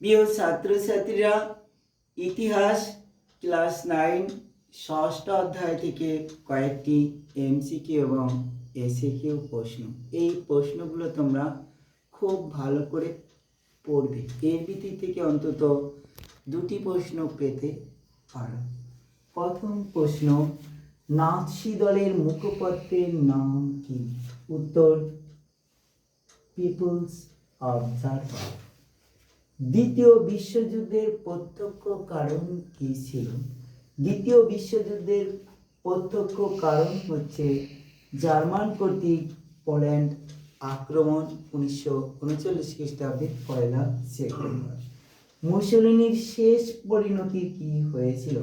প্রিয় ছাত্রছাত্রীরা, ইতিহাস ক্লাস 9 ষষ্ঠ অধ্যায় থেকে কয়েকটি এমসিকিউ এবং এসিকিউ প্রশ্ন। এই প্রশ্নগুলো তোমরা খুব ভালো করে পড়বে। এর ভিত্তি থেকে অন্তত দুটি প্রশ্ন পেতে পারো। প্রথম প্রশ্ন, নাৎসি দলের মুখপত্রের নাম কি? উত্তর, পিপলস অবজারভার। দ্বিতীয় বিশ্বযুদ্ধের প্রত্যক্ষ কারণ কি ছিল? দ্বিতীয় বিশ্বযুদ্ধের প্রত্যক্ষ কারণ হচ্ছে জার্মান কর্তৃক পোল্যান্ড আক্রমণ 1939 খ্রিস্টাব্দে 1 সেপ্টেম্বর। মুসোলিনির শেষ পরিণতি কি হয়েছিল?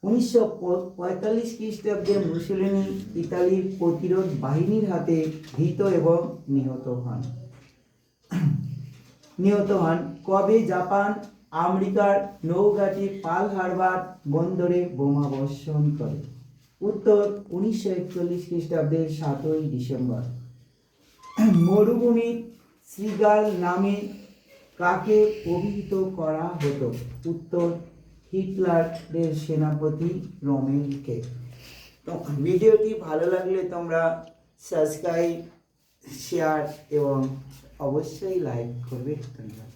1945 খ্রিস্টাব্দে মুসোলিনি ইতালির প্রতিরোধ বাহিনীর হাতে ধৃত এবং নিহত হন। কবে জাপান আমেরিকার নৌঘাঁটি পার্ল হারবার বন্দরে বোমা বর্ষণ করে? উত্তর, 1941 খ্রিস্টাব্দের 7 ডিসেম্বর। মরুভূমির শ্রীগাল নামে কাকে অভিহিত করা হতো? উত্তর, হিটলারের সেনাপতি রমেলকে। তো ভিডিওটি ভালো লাগলে তোমরা সাবস্ক্রাইব, শেয়ার এবং অবশ্যই লাইক করবে। ধন্যবাদ।